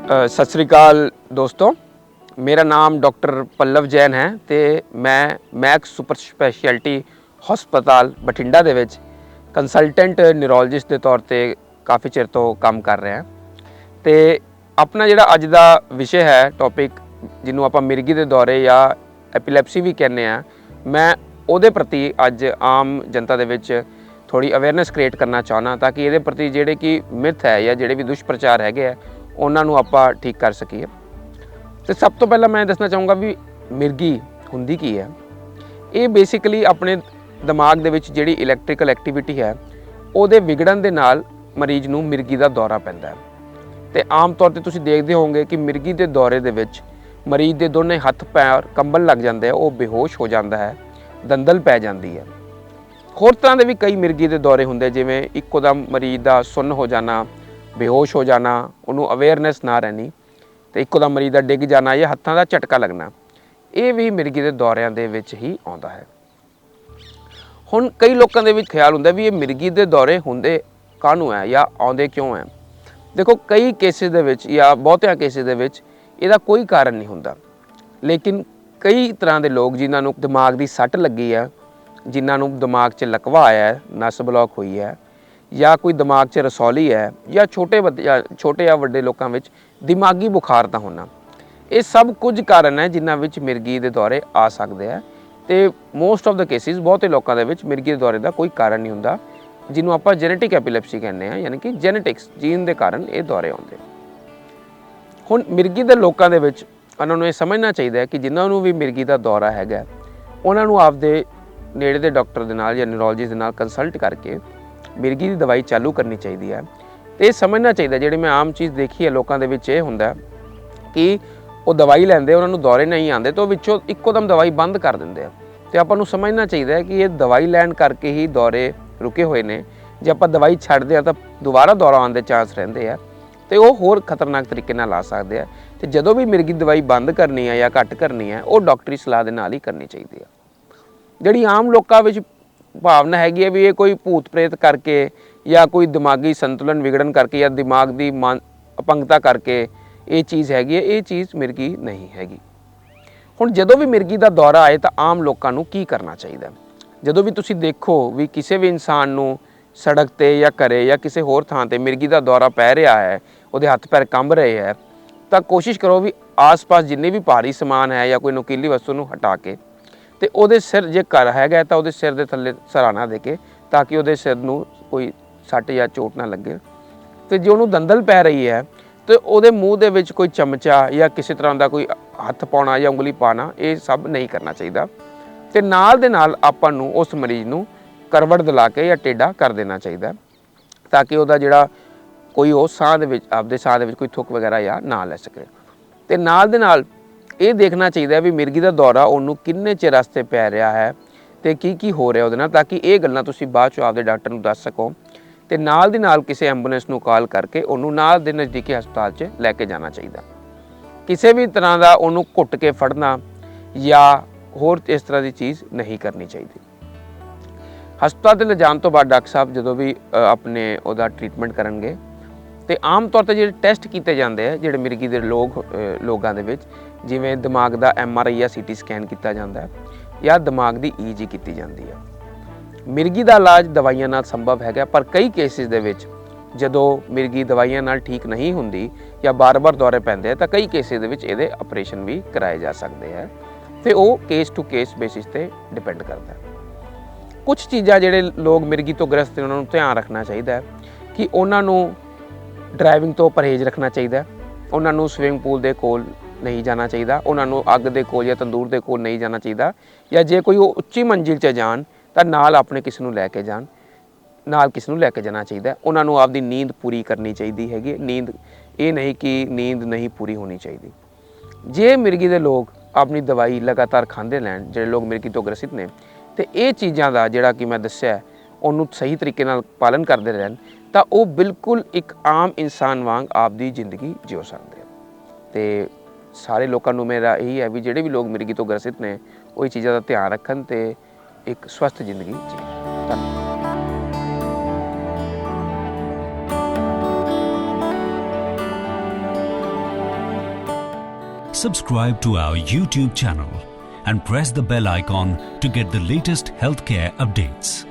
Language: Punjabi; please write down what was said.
सत श्री अकाल दोस्तों, मेरा नाम डॉक्टर पल्लव जैन है तो मैं मैक्स सुपर स्पैशलिटी हस्पताल बठिंडा ਦੇ ਵਿੱਚ ਕੰਸਲਟੈਂਟ ਨਿਊਰੋਲੋਜਿਸਟ ਦੇ ਤੌਰ ਤੇ ਕਾਫੀ ਚਿਰ ਤੋਂ ਕੰਮ ਕਰ ਰਿਹਾ ਤੇ ਆਪਣਾ ਜਿਹੜਾ ਅੱਜ ਦਾ ਵਿਸ਼ੇ ਹੈ ਟੌਪਿਕ ਜਿਹਨੂੰ ਆਪਾਂ ਮਿਰਗੀ ਦੇ ਦੌਰੇ ਜਾਂ ਐਪੀਲੈਪਸੀ ਵੀ ਕਹਿੰਦੇ ਆ, ਮੈਂ ਉਹਦੇ ਪ੍ਰਤੀ ਅੱਜ ਆਮ ਜਨਤਾ ਦੇ ਵਿੱਚ ਥੋੜੀ ਅਵੇਅਰਨੈਸ ਕ੍ਰੀਏਟ ਕਰਨਾ ਚਾਹੁੰਦਾ ਤਾਂ ਕਿ ਇਹਦੇ ਪ੍ਰਤੀ ਜਿਹੜੇ ਕਿ ਮਿਥ ਹੈ ਜਾਂ ਜਿਹੜੇ ਵੀ ਦੁਸ਼ਪ੍ਰਚਾਰ ਹੈਗੇ ਆ ਉਹਨਾਂ ਨੂੰ ਆਪਾਂ ਠੀਕ ਕਰ ਸਕੀਏ। ਤੇ ਸਭ ਤੋਂ ਪਹਿਲਾਂ ਮੈਂ ਦੱਸਣਾ ਚਾਹੂੰਗਾ ਵੀ ਮਿਰਗੀ ਹੁੰਦੀ ਕੀ ਹੈ। ਇਹ ਬੇਸਿਕਲੀ ਆਪਣੇ ਦਿਮਾਗ ਦੇ ਵਿੱਚ ਜਿਹੜੀ ਇਲੈਕਟ੍ਰੀਕਲ ਐਕਟੀਵਿਟੀ ਹੈ ਉਹਦੇ ਵਿਗੜਨ ਦੇ ਨਾਲ ਮਰੀਜ਼ ਨੂੰ ਮਿਰਗੀ ਦਾ ਦੌਰਾ ਪੈਂਦਾ ਹੈ ਤੇ ਆਮ ਤੌਰ ਤੇ ਤੁਸੀਂ ਦੇਖਦੇ ਹੋਵੋਗੇ ਕਿ ਮਿਰਗੀ ਦੇ ਦੌਰੇ ਦੇ ਵਿੱਚ ਮਰੀਜ਼ ਦੇ ਦੋਨੇ ਹੱਥ ਪੈਰ ਕੰਬਣ ਲੱਗ ਜਾਂਦੇ ਆ, ਉਹ ਬੇਹੋਸ਼ ਹੋ ਜਾਂਦਾ ਹੈ, ਦੰਦਲ ਪੈ ਜਾਂਦੀ ਹੈ। ਹੋਰ ਤਰ੍ਹਾਂ ਦੇ ਵੀ ਕਈ ਮਿਰਗੀ ਦੇ ਦੌਰੇ ਹੁੰਦੇ, ਜਿਵੇਂ ਇੱਕੋ ਦਮ ਮਰੀਜ਼ ਦਾ ਸੁੰਨ ਹੋ ਜਾਣਾ, ਬੇਹੋਸ਼ ਹੋ ਜਾਣਾ, ਉਹਨੂੰ ਅਵੇਅਰਨੈਸ ਨਾ ਰਹਿਣੀ ਤੇ ਇੱਕੋ ਦਮ ਮਰੀਜ਼ ਦਾ ਡਿੱਗ ਜਾਣਾ ਜਾਂ ਹੱਥਾਂ ਦਾ ਝਟਕਾ ਲੱਗਣਾ, ਇਹ ਵੀ ਮਿਰਗੀ ਦੇ ਦੌਰਿਆਂ ਦੇ ਵਿੱਚ ਹੀ ਆਉਂਦਾ ਹੈ। ਹੁਣ ਕਈ ਲੋਕਾਂ ਦੇ ਵਿੱਚ ਖਿਆਲ ਹੁੰਦਾ ਵੀ ਇਹ ਮਿਰਗੀ ਦੇ ਦੌਰੇ ਹੁੰਦੇ ਕਾਹਨੂੰ ਹੈ ਜਾਂ ਆਉਂਦੇ ਕਿਉਂ ਹੈ। ਦੇਖੋ, ਕਈ ਕੇਸਿਸ ਦੇ ਵਿੱਚ ਜਾਂ ਬਹੁਤਿਆਂ ਕੇਸਿਸ ਦੇ ਵਿੱਚ ਇਹਦਾ ਕੋਈ ਕਾਰਨ ਨਹੀਂ ਹੁੰਦਾ, ਲੇਕਿਨ ਕਈ ਤਰ੍ਹਾਂ ਦੇ ਲੋਕ ਜਿਨ੍ਹਾਂ ਨੂੰ ਦਿਮਾਗ ਦੀ ਸੱਟ ਲੱਗੀ ਹੈ, ਜਿਨ੍ਹਾਂ ਨੂੰ ਦਿਮਾਗ 'ਚ ਲਕਵਾ ਆਇਆ ਹੈ, ਨਸ ਬਲੌਕ ਹੋਈ ਹੈ, ਜਾਂ ਕੋਈ ਦਿਮਾਗ 'ਚ ਰਸੌਲੀ ਹੈ, ਜਾਂ ਛੋਟੇ ਜਾਂ ਵੱਡੇ ਲੋਕਾਂ ਵਿੱਚ ਦਿਮਾਗੀ ਬੁਖਾਰ ਦਾ ਹੋਣਾ, ਇਹ ਸਭ ਕੁਝ ਕਾਰਨ ਹੈ ਜਿਨ੍ਹਾਂ ਵਿੱਚ ਮਿਰਗੀ ਦੇ ਦੌਰੇ ਆ ਸਕਦੇ ਆ। ਤੇ ਮੋਸਟ ਆਫ ਦਾ ਕੇਸਿਸ ਬਹੁਤੇ ਲੋਕਾਂ ਦੇ ਵਿੱਚ ਮਿਰਗੀ ਦੇ ਦੌਰੇ ਦਾ ਕੋਈ ਕਾਰਨ ਨਹੀਂ ਹੁੰਦਾ, ਜਿਹਨੂੰ ਆਪਾਂ ਜੈਨੇਟਿਕ ਐਪੀਲੈਪਸੀ ਕਹਿੰਦੇ ਆ, ਯਾਨੀ ਕਿ ਜੈਨੇਟਿਕਸ ਜੀਨ ਦੇ ਕਾਰਨ ਇਹ ਦੌਰੇ ਆਉਂਦੇ। ਹੁਣ ਮਿਰਗੀ ਦੇ ਲੋਕਾਂ ਦੇ ਵਿੱਚ ਉਹਨਾਂ ਨੂੰ ਇਹ ਸਮਝਣਾ ਚਾਹੀਦਾ ਹੈ ਕਿ ਜਿਨ੍ਹਾਂ ਨੂੰ ਵੀ ਮਿਰਗੀ ਦਾ ਦੌਰਾ ਹੈਗਾ ਉਹਨਾਂ ਨੂੰ ਆਪਦੇ ਨੇੜੇ ਦੇ ਡਾਕਟਰ ਦੇ ਨਾਲ ਜਾਂ ਨਿਊਰੋਲੋਜਿਸਟ ਦੇ ਨਾਲ ਕੰਸਲਟ ਕਰਕੇ ਮਿਰਗੀ ਦੀ ਦਵਾਈ ਚਾਲੂ ਕਰਨੀ ਚਾਹੀਦੀ ਹੈ। ਤੇ ਇਹ ਸਮਝਣਾ ਚਾਹੀਦਾ, ਜਿਹੜੀ ਮੈਂ ਆਮ ਚੀਜ਼ ਦੇਖੀ ਹੈ ਲੋਕਾਂ ਦੇ ਵਿੱਚ, ਇਹ ਹੁੰਦਾ ਕਿ ਉਹ ਦਵਾਈ ਲੈਂਦੇ, ਉਹਨਾਂ ਨੂੰ ਦੌਰੇ ਨਹੀਂ ਆਉਂਦੇ ਤਾਂ ਉਹ ਵਿੱਚੋਂ ਇੱਕੋ ਦਮ ਦਵਾਈ ਬੰਦ ਕਰ ਦਿੰਦੇ ਆ। ਤੇ ਆਪਾਂ ਨੂੰ ਸਮਝਣਾ ਚਾਹੀਦਾ ਹੈ ਕਿ ਇਹ ਦਵਾਈ ਲੈਣ ਕਰਕੇ ਹੀ ਦੌਰੇ ਰੁਕੇ ਹੋਏ ਨੇ। ਜੇ ਆਪਾਂ ਦਵਾਈ ਛੱਡਦੇ ਆ ਤਾਂ ਦੁਬਾਰਾ ਦੌਰਾ ਆਉਣ ਦੇ ਚਾਂਸ ਰਹਿੰਦੇ ਆ ਤੇ ਉਹ ਹੋਰ ਖਤਰਨਾਕ ਤਰੀਕੇ ਨਾਲ ਆ ਸਕਦੇ ਆ। ਤੇ ਜਦੋਂ ਵੀ ਮਿਰਗੀ ਦਵਾਈ ਬੰਦ ਕਰਨੀ ਹੈ ਜਾਂ ਘੱਟ ਕਰਨੀ ਹੈ, ਉਹ ਡਾਕਟਰੀ ਸਲਾਹ ਦੇ ਨਾਲ ਹੀ ਕਰਨੀ ਚਾਹੀਦੀ ਆ। ਜਿਹੜੀ ਆਮ ਲੋਕਾਂ ਵਿੱਚ ਭਾਵਨਾ ਹੈਗੀ ਹੈ ਵੀ ਇਹ ਕੋਈ ਭੂਤ ਪ੍ਰੇਤ ਕਰਕੇ ਜਾਂ ਕੋਈ ਦਿਮਾਗੀ ਸੰਤੁਲਨ ਵਿਗੜਨ ਕਰਕੇ ਜਾਂ ਦਿਮਾਗ ਦੀ ਅਪੰਗਤਾ ਕਰਕੇ ਇਹ ਚੀਜ਼ ਹੈਗੀ ਹੈ, ਇਹ ਚੀਜ਼ ਮਿਰਗੀ ਨਹੀਂ ਹੈਗੀ। ਹੁਣ ਜਦੋਂ ਵੀ ਮਿਰਗੀ ਦਾ ਦੌਰਾ ਆਏ ਤਾਂ ਆਮ ਲੋਕਾਂ ਨੂੰ ਕੀ ਕਰਨਾ ਚਾਹੀਦਾ। ਜਦੋਂ ਵੀ ਤੁਸੀਂ ਦੇਖੋ ਵੀ ਕਿਸੇ ਵੀ ਇਨਸਾਨ ਨੂੰ ਸੜਕ 'ਤੇ ਜਾਂ ਘਰੇ ਜਾਂ ਕਿਸੇ ਹੋਰ ਥਾਂ 'ਤੇ ਮਿਰਗੀ ਦਾ ਦੌਰਾ ਪੈ ਰਿਹਾ ਹੈ, ਉਹਦੇ ਹੱਥ ਪੈਰ ਕੰਬ ਰਹੇ ਹੈ, ਤਾਂ ਕੋਸ਼ਿਸ਼ ਕਰੋ ਵੀ ਆਸ-ਪਾਸ ਜਿੰਨੇ ਵੀ ਭਾਰੀ ਸਮਾਨ ਹੈ ਜਾਂ ਕੋਈ ਨੁਕੀਲੀ ਵਸਤੂ ਨੂੰ ਹਟਾ ਕੇ ਤੇ ਉਹਦੇ ਸਿਰ, ਜੇ ਘਰ ਹੈਗਾ ਤਾਂ ਉਹਦੇ ਸਿਰ ਦੇ ਥੱਲੇ ਸਰਾਣਾ ਦੇ ਕੇ, ਤਾਂ ਕਿ ਉਹਦੇ ਸਿਰ ਨੂੰ ਕੋਈ ਸੱਟ ਜਾਂ ਚੋਟ ਨਾ ਲੱਗੇ। ਤੇ ਜੇ ਉਹਨੂੰ ਦੰਦਲ ਪੈ ਰਹੀ ਹੈ ਤੇ ਉਹਦੇ ਮੂੰਹ ਦੇ ਵਿੱਚ ਕੋਈ ਚਮਚਾ ਜਾਂ ਕਿਸੇ ਤਰ੍ਹਾਂ ਦਾ ਕੋਈ ਹੱਥ ਪਾਉਣਾ ਜਾਂ ਉਂਗਲੀ ਪਾਉਣਾ, ਇਹ ਸਭ ਨਹੀਂ ਕਰਨਾ ਚਾਹੀਦਾ। ਤੇ ਨਾਲ ਦੇ ਨਾਲ ਆਪਾਂ ਨੂੰ ਉਸ ਮਰੀਜ਼ ਨੂੰ ਕਰਵਟ ਦਿਲਾ ਕੇ ਜਾਂ ਟੇਢਾ ਕਰ ਦੇਣਾ ਚਾਹੀਦਾ, ਤਾਂ ਕਿ ਉਹਦਾ ਜਿਹੜਾ ਕੋਈ ਉਹ ਸਾਹ ਦੇ ਵਿੱਚ, ਆਪਦੇ ਸਾਹ ਦੇ ਵਿੱਚ ਕੋਈ ਥੁੱਕ ਵਗੈਰਾ ਜਾਂ ਨਾ ਲੈ ਸਕੇ। ਤੇ ਨਾਲ ਦੇ ਨਾਲ ਇਹ ਦੇਖਣਾ ਚਾਹੀਦਾ ਵੀ ਮਿਰਗੀ ਦਾ ਦੌਰਾ ਉਹਨੂੰ ਕਿੰਨੇ ਚਿਰ ਵਾਸਤੇ ਪੈ ਰਿਹਾ ਹੈ ਤੇ ਕੀ ਹੋ ਰਿਹਾ ਉਹਦੇ ਨਾਲ, ਤਾਂ ਕਿ ਇਹ ਗੱਲਾਂ ਤੁਸੀਂ ਬਾਅਦ 'ਚੋਂ ਆਪਦੇ ਡਾਕਟਰ ਨੂੰ ਦੱਸ ਸਕੋ। ਤੇ ਨਾਲ ਦੀ ਨਾਲ ਕਿਸੇ ਐਂਬੂਲੈਂਸ ਨੂੰ ਕਾਲ ਕਰਕੇ ਉਹਨੂੰ ਨਾਲ ਦੇ ਨਜ਼ਦੀਕੀ ਹਸਪਤਾਲ 'ਚ ਲੈ ਕੇ ਜਾਣਾ ਚਾਹੀਦਾ। ਕਿਸੇ ਵੀ ਤਰ੍ਹਾਂ ਦਾ ਉਹਨੂੰ ਘੁੱਟ ਕੇ ਫੜਨਾ ਜਾਂ ਹੋਰ ਇਸ ਤਰ੍ਹਾਂ ਦੀ ਚੀਜ਼ ਨਹੀਂ ਕਰਨੀ ਚਾਹੀਦੀ। ਹਸਪਤਾਲ 'ਤੇ ਲਿਜਾਣ ਤੋਂ ਬਾਅਦ ਡਾਕਟਰ ਸਾਹਿਬ ਜਦੋਂ ਵੀ ਆਪਣੇ ਉਹਦਾ ਟਰੀਟਮੈਂਟ ਕਰਨਗੇ ਤੇ ਆਮ ਤੌਰ 'ਤੇ ਜਿਹੜੇ ਟੈਸਟ ਕੀਤੇ ਜਾਂਦੇ ਆ ਜਿਹੜੇ ਮਿਰਗੀ ਦੇ ਲੋਕਾਂ ਦੇ ਵਿੱਚ, ਜਿਵੇਂ ਦਿਮਾਗ ਦਾ MRI ਜਾਂ CT ਸਕੈਨ ਕੀਤਾ ਜਾਂਦਾ ਹੈ ਜਾਂ ਦਿਮਾਗ ਦੀ EEG ਕੀਤੀ ਜਾਂਦੀ ਹੈ। ਮਿਰਗੀ ਦਾ ਇਲਾਜ ਦਵਾਈਆਂ ਨਾਲ ਸੰਭਵ ਹੈਗਾ, ਪਰ ਕਈ ਕੇਸਿਸ ਦੇ ਵਿੱਚ ਜਦੋਂ ਮਿਰਗੀ ਦਵਾਈਆਂ ਨਾਲ ਠੀਕ ਨਹੀਂ ਹੁੰਦੀ ਜਾਂ ਬਾਰ-ਬਾਰ ਦੌਰੇ ਪੈਂਦੇ ਆ ਤਾਂ ਕਈ ਕੇਸਿਸ ਦੇ ਵਿੱਚ ਇਹਦੇ ਆਪਰੇਸ਼ਨ ਵੀ ਕਰਾਏ ਜਾ ਸਕਦੇ ਹੈ। ਤੇ ਉਹ ਕੇਸ ਟੂ ਕੇਸ ਬੇਸਿਸ 'ਤੇ ਡਿਪੈਂਡ ਕਰਦਾ ਹੈ। ਕੁਝ ਚੀਜ਼ਾਂ ਜਿਹੜੇ ਲੋਕ ਮਿਰਗੀ ਤੋਂ ਗ੍ਰਸਤ ਨੇ ਉਹਨਾਂ ਨੂੰ ਧਿਆਨ ਰੱਖਣਾ ਚਾਹੀਦਾ ਹੈ ਕਿ ਉਹਨਾਂ ਨੂੰ ਡਰਾਈਵਿੰਗ ਤੋਂ ਪਰਹੇਜ਼ ਰੱਖਣਾ ਚਾਹੀਦਾ, ਉਹਨਾਂ ਨੂੰ ਸਵਿਮਿੰਗ ਪੂਲ ਦੇ ਕੋਲ ਨਹੀਂ ਜਾਣਾ ਚਾਹੀਦਾ, ਉਹਨਾਂ ਨੂੰ ਅੱਗ ਦੇ ਕੋਲ ਜਾਂ ਤੰਦੂਰ ਦੇ ਕੋਲ ਨਹੀਂ ਜਾਣਾ ਚਾਹੀਦਾ, ਜਾਂ ਜੇ ਕੋਈ ਉਹ ਉੱਚੀ ਮੰਜ਼ਿਲ 'ਚ ਜਾਣ ਤਾਂ ਨਾਲ ਆਪਣੇ ਕਿਸੇ ਨੂੰ ਲੈ ਕੇ ਜਾਣ, ਨਾਲ ਕਿਸੇ ਨੂੰ ਲੈ ਕੇ ਜਾਣਾ ਚਾਹੀਦਾ। ਉਹਨਾਂ ਨੂੰ ਆਪਦੀ ਨੀਂਦ ਪੂਰੀ ਕਰਨੀ ਚਾਹੀਦੀ ਹੈਗੀ। ਨੀਂਦ ਇਹ ਨਹੀਂ ਕਿ ਨੀਂਦ ਨਹੀਂ ਪੂਰੀ ਹੋਣੀ ਚਾਹੀਦੀ। ਜੇ ਮਿਰਗੀ ਦੇ ਲੋਕ ਆਪਣੀ ਦਵਾਈ ਲਗਾਤਾਰ ਖਾਂਦੇ ਰਹਿਣ, ਜਿਹੜੇ ਲੋਕ ਮਿਰਗੀ ਤੋਂ ਗ੍ਰਸਿਤ ਨੇ, ਤੇ ਇਹ ਚੀਜ਼ਾਂ ਦਾ ਜਿਹੜਾ ਕਿ ਮੈਂ ਦੱਸਿਆ ਉਹਨੂੰ ਸਹੀ ਤਰੀਕੇ ਨਾਲ ਪਾਲਨ ਕਰਦੇ ਰਹਿਣ, ਤਾਂ ਉਹ ਬਿਲਕੁਲ ਇੱਕ ਆਮ ਇਨਸਾਨ ਵਾਂਗ ਆਪਦੀ ਜ਼ਿੰਦਗੀ ਜਿਉ ਸਕਦੇ ਆ। ਤੇ ਸਾਰੇ ਲੋਕਾਂ ਨੂੰ ਮੇਰਾ ਇਹੀ ਹੈ ਵੀ ਜਿਹੜੇ ਵੀ ਲੋਕ ਮਿਰਗੀ ਤੋਂ ਗ੍ਰਸਿਤ ਨੇ ਉਹ ਇਹ ਚੀਜ਼ਾਂ ਦਾ ਧਿਆਨ ਰੱਖਣ ਤੇ ਇੱਕ ਸਵਸਥ ਜ਼ਿੰਦਗੀ ਜੀਣ। ਧੰਨਵਾਦ। subscribe to our YouTube channel and press the bell icon to get the latest healthcare updates.